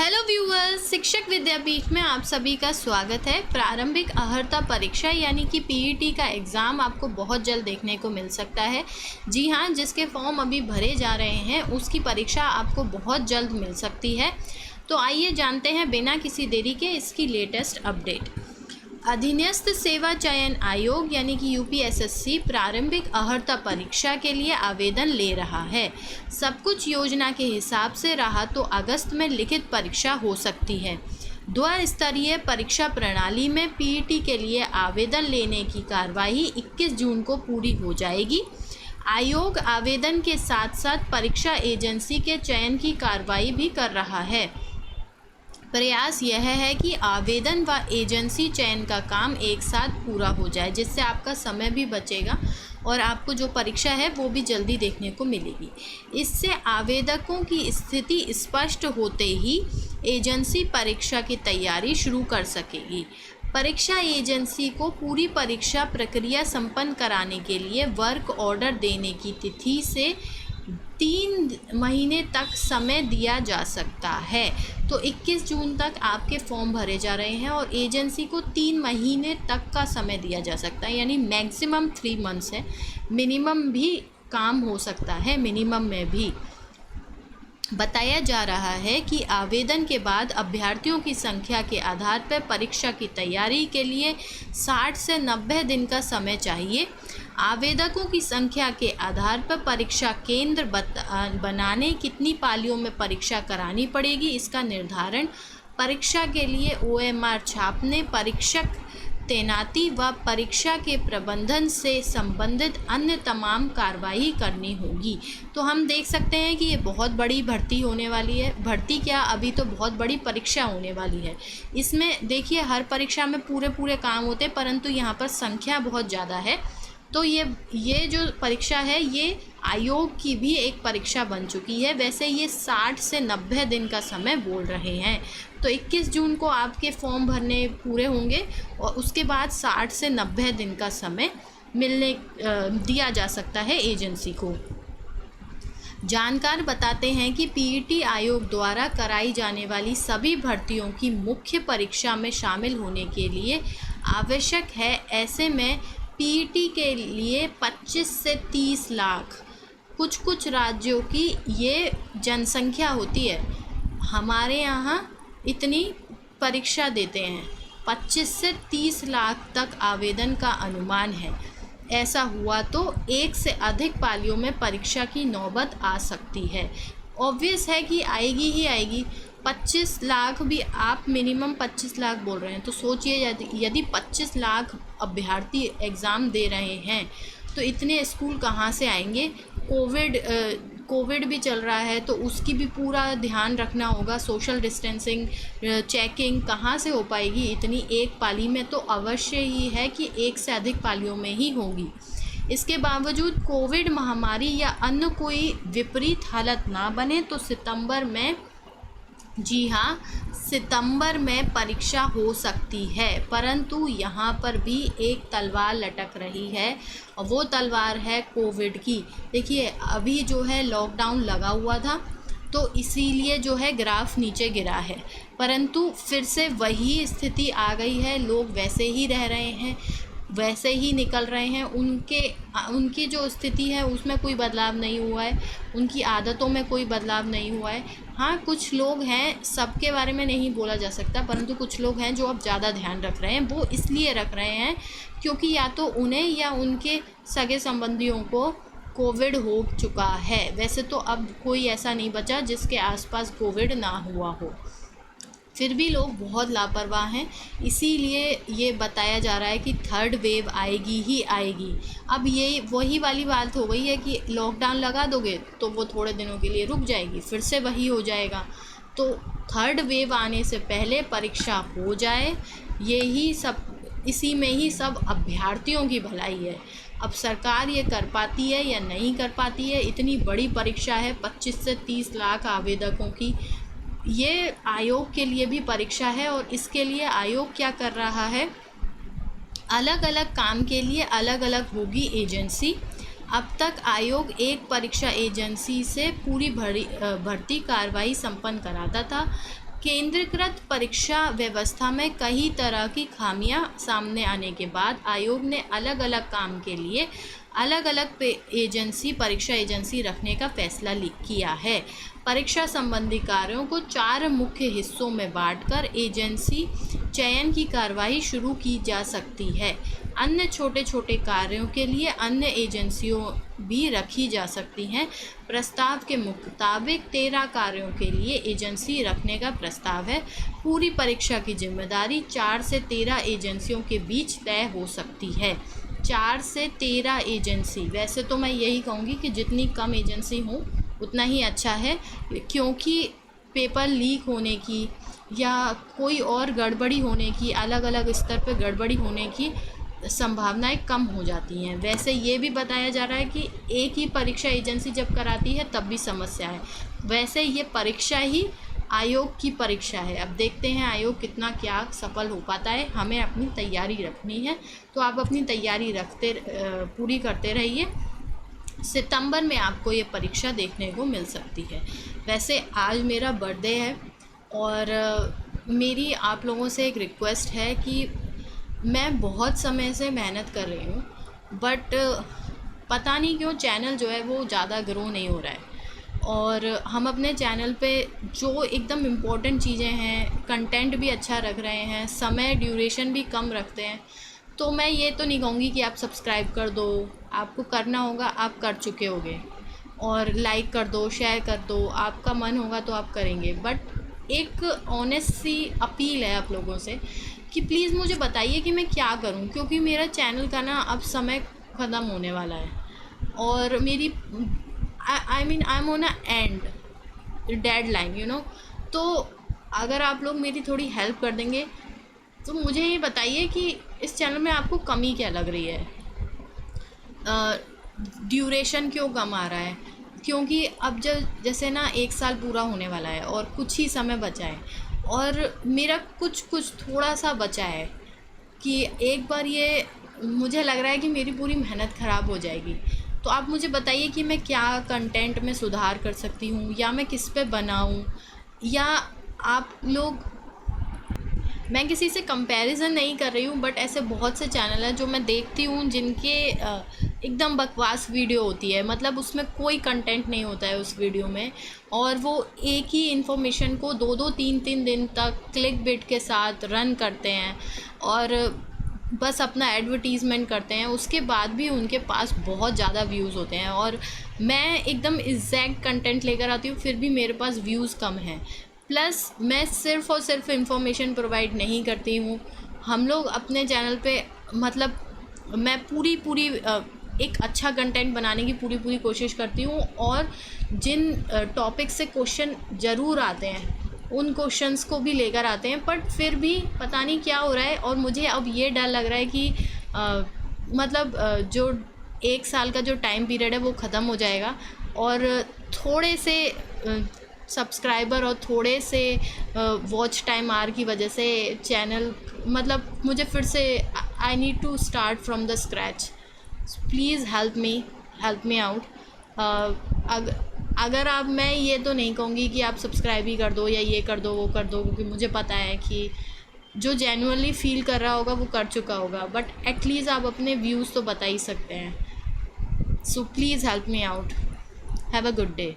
Hello viewers, शिक्षक विद्यापीठ में आप सभी का स्वागत है। प्रारंभिक अर्हता परीक्षा यानी कि पीईटी का एग्ज़ाम आपको बहुत जल्द देखने को मिल सकता है। जी हाँ, जिसके फॉर्म अभी भरे जा रहे हैं उसकी परीक्षा आपको बहुत जल्द मिल सकती है। तो आइए जानते हैं बिना किसी देरी के इसकी लेटेस्ट अपडेट। अधीनस्थ सेवा चयन आयोग यानी कि यूपीएसएससी प्रारंभिक अर्हता परीक्षा के लिए आवेदन ले रहा है। सब कुछ योजना के हिसाब से रहा तो अगस्त में लिखित परीक्षा हो सकती है। द्विस्तरीय परीक्षा प्रणाली में पीईटी के लिए आवेदन लेने की कार्रवाई 21 जून को पूरी हो जाएगी। आयोग आवेदन के साथ साथ परीक्षा एजेंसी के चयन की कार्रवाई भी कर रहा है। प्रयास यह है कि आवेदन व एजेंसी चयन का काम एक साथ पूरा हो जाए, जिससे आपका समय भी बचेगा और आपको जो परीक्षा है वो भी जल्दी देखने को मिलेगी। इससे आवेदकों की स्थिति स्पष्ट होते ही एजेंसी परीक्षा की तैयारी शुरू कर सकेगी। परीक्षा एजेंसी को पूरी परीक्षा प्रक्रिया संपन्न कराने के लिए वर्क ऑर्डर देने की तिथि से 3 महीने तक समय दिया जा सकता है। तो 21 जून तक आपके फॉर्म भरे जा रहे हैं और एजेंसी को 3 महीने तक का समय दिया जा सकता है, यानी मैक्सिमम 3 मंथ्स है। मिनिमम भी काम हो सकता है, मिनिमम में भी बताया जा रहा है कि आवेदन के बाद अभ्यर्थियों की संख्या के आधार पर परीक्षा की तैयारी के लिए 60 से 90 दिन का समय चाहिए। आवेदकों की संख्या के आधार पर परीक्षा केंद्र बनाने कितनी पालियों में परीक्षा करानी पड़ेगी, इसका निर्धारण परीक्षा के लिए ओएमआर छापने, परीक्षक तैनाती व परीक्षा के प्रबंधन से संबंधित अन्य तमाम कार्रवाई करनी होगी। तो हम देख सकते हैं कि ये बहुत बड़ी भर्ती होने वाली है। भर्ती क्या, अभी तो बहुत बड़ी परीक्षा होने वाली है। इसमें देखिए हर परीक्षा में पूरे काम होते हैं, परंतु यहाँ पर संख्या बहुत ज़्यादा है। तो ये जो परीक्षा है ये आयोग की भी एक परीक्षा बन चुकी है। वैसे ये 60 से 90 दिन का समय बोल रहे हैं। तो 21 जून को आपके फॉर्म भरने पूरे होंगे और उसके बाद 60 से 90 दिन का समय दिया जा सकता है एजेंसी को। जानकार बताते हैं कि पीईटी आयोग द्वारा कराई जाने वाली सभी भर्तियों की मुख्य परीक्षा में शामिल होने के लिए आवश्यक है। ऐसे में पीईटी के लिए 25 से 30 लाख कुछ राज्यों की ये जनसंख्या होती है। हमारे यहाँ इतनी परीक्षा देते हैं, 25 से 30 लाख तक आवेदन का अनुमान है। ऐसा हुआ तो 1 से अधिक पालियों में परीक्षा की नौबत आ सकती है। ऑब्वियस है कि आएगी ही आएगी। 25 लाख भी आप मिनिमम 25 लाख बोल रहे हैं, तो सोचिए यदि 25 लाख अभ्यर्थी एग्ज़ाम दे रहे हैं तो इतने स्कूल कहाँ से आएंगे। कोविड भी चल रहा है तो उसकी भी पूरा ध्यान रखना होगा। सोशल डिस्टेंसिंग, चेकिंग कहाँ से हो पाएगी इतनी एक पाली में। तो अवश्य ही है कि 1 से अधिक पालियों में ही होगी। इसके बावजूद कोविड महामारी या अन्य कोई विपरीत हालत ना बने तो सितंबर में, जी हाँ, सितंबर में परीक्षा हो सकती है। परंतु यहाँ पर भी एक तलवार लटक रही है और वो तलवार है कोविड की। देखिए अभी जो है लॉकडाउन लगा हुआ था तो इसीलिए जो है ग्राफ नीचे गिरा है, परंतु फिर से वही स्थिति आ गई है। लोग वैसे ही रह रहे हैं, वैसे ही निकल रहे हैं। उनकी जो स्थिति है उसमें कोई बदलाव नहीं हुआ है, उनकी आदतों में कोई बदलाव नहीं हुआ है। हाँ, कुछ लोग हैं, सबके बारे में नहीं बोला जा सकता, परंतु कुछ लोग हैं जो अब ज़्यादा ध्यान रख रहे हैं। वो इसलिए रख रहे हैं क्योंकि या तो उन्हें या उनके सगे संबंधियों को कोविड हो चुका है। वैसे तो अब कोई ऐसा नहीं बचा जिसके आसपास कोविड ना हुआ हो, फिर भी लोग बहुत लापरवाह हैं। इसीलिए ये बताया जा रहा है कि 3rd वेव आएगी ही आएगी। अब ये वही वाली बात हो गई है कि लॉकडाउन लगा दोगे तो वो थोड़े दिनों के लिए रुक जाएगी, फिर से वही हो जाएगा। तो 3rd वेव आने से पहले परीक्षा हो जाए, यही सब, इसी में ही सब अभ्यर्थियों की भलाई है। अब सरकार ये कर पाती है या नहीं कर पाती है। इतनी बड़ी परीक्षा है, 25 से 30 लाख आवेदकों की। ये आयोग के लिए भी परीक्षा है और इसके लिए आयोग क्या कर रहा है, अलग अलग काम के लिए अलग अलग होगी एजेंसी। अब तक आयोग एक परीक्षा एजेंसी से पूरी भर्ती कार्रवाई संपन्न कराता था। केंद्रीकृत परीक्षा व्यवस्था में कई तरह की खामियां सामने आने के बाद आयोग ने अलग अलग काम के लिए अलग अलग परीक्षा एजेंसी रखने का फैसला किया है। परीक्षा संबंधी कार्यों को 4 मुख्य हिस्सों में बांटकर एजेंसी चयन की कार्रवाई शुरू की जा सकती है। अन्य छोटे छोटे कार्यों के लिए अन्य एजेंसियों भी रखी जा सकती हैं। प्रस्ताव के मुताबिक 13 कार्यों के लिए एजेंसी रखने का प्रस्ताव है। पूरी परीक्षा की जिम्मेदारी 4 से 13 एजेंसियों के बीच तय हो सकती है। 4 से 13 एजेंसी, वैसे तो मैं यही कहूँगी कि जितनी कम एजेंसी हो उतना ही अच्छा है, क्योंकि पेपर लीक होने की या कोई और गड़बड़ी होने की, अलग अलग स्तर पर गड़बड़ी होने की संभावनाएं कम हो जाती हैं। वैसे ये भी बताया जा रहा है कि एक ही परीक्षा एजेंसी जब कराती है तब भी समस्या है। वैसे ये परीक्षा ही आयोग की परीक्षा है। अब देखते हैं आयोग कितना क्या सफल हो पाता है। हमें अपनी तैयारी रखनी है, तो आप अपनी तैयारी पूरी करते रहिए। सितंबर में आपको ये परीक्षा देखने को मिल सकती है। वैसे आज मेरा बर्थडे है और मेरी आप लोगों से एक रिक्वेस्ट है कि मैं बहुत समय से मेहनत कर रही हूँ, बट पता नहीं क्यों चैनल जो है वो ज़्यादा ग्रो नहीं हो रहा है। और हम अपने चैनल पे जो एकदम इम्पोर्टेंट चीज़ें हैं, कंटेंट भी अच्छा रख रहे हैं, समय ड्यूरेशन भी कम रखते हैं। तो मैं ये तो नहीं कहूँगी कि आप सब्सक्राइब कर दो, आपको करना होगा, आप कर चुके होगे, और लाइक कर दो, शेयर कर दो, आपका मन होगा तो आप करेंगे। बट एक ऑनेस्ट सी अपील है आप लोगों से कि प्लीज़ मुझे बताइए कि मैं क्या करूं, क्योंकि मेरा चैनल का ना अब समय ख़त्म होने वाला है और मेरी I am on a and deadline, you know. तो अगर आप लोग मेरी थोड़ी हेल्प कर देंगे तो मुझे ये बताइए कि इस चैनल में आपको कमी क्या लग रही है, ड्यूरेशन क्यों कम आ रहा है, क्योंकि अब जैसे ना 1 साल पूरा होने वाला है और कुछ ही समय बचा है, और मेरा कुछ थोड़ा सा बचा है कि एक बार ये मुझे लग रहा है कि मेरी पूरी मेहनत ख़राब हो जाएगी। तो आप मुझे बताइए कि मैं क्या कंटेंट में सुधार कर सकती हूँ, या मैं किस पे बनाऊँ, या आप लोग, मैं किसी से कंपैरिजन नहीं कर रही हूँ, बट ऐसे बहुत से चैनल हैं जो मैं देखती हूँ जिनके एकदम बकवास वीडियो होती है, मतलब उसमें कोई कंटेंट नहीं होता है उस वीडियो में, और वो एक ही इन्फॉर्मेशन को 2-2, 3-3 दिन तक क्लिक बिट के साथ रन करते हैं और बस अपना एडवर्टीज़मेंट करते हैं। उसके बाद भी उनके पास बहुत ज़्यादा व्यूज़ होते हैं, और मैं एकदम एग्जैक्ट कंटेंट लेकर आती हूँ, फिर भी मेरे पास व्यूज़ कम हैं। प्लस मैं सिर्फ़ और सिर्फ इन्फॉर्मेशन प्रोवाइड नहीं करती हूँ। हम लोग अपने चैनल पे, मतलब मैं पूरी एक अच्छा कंटेंट बनाने की पूरी कोशिश करती हूँ, और जिन टॉपिक से क्वेश्चन ज़रूर आते हैं उन क्वेश्चंस को भी लेकर आते हैं, बट फिर भी पता नहीं क्या हो रहा है। और मुझे अब ये डर लग रहा है कि जो 1 साल का जो टाइम पीरियड है वो ख़त्म हो जाएगा, और थोड़े से सब्सक्राइबर और थोड़े से वॉच टाइम आर की वजह से चैनल, मतलब मुझे फिर से I need to start from the scratch. Please help me out. अगर आप, मैं ये तो नहीं कहूँगी कि आप सब्सक्राइब ही कर दो या ये कर दो वो कर दो, क्योंकि मुझे पता है कि जो जेन्युइनली फ़ील कर रहा होगा वो कर चुका होगा, बट एटलीस्ट आप अपने व्यूज़ तो बता ही सकते हैं। So please help me out. Have a good day.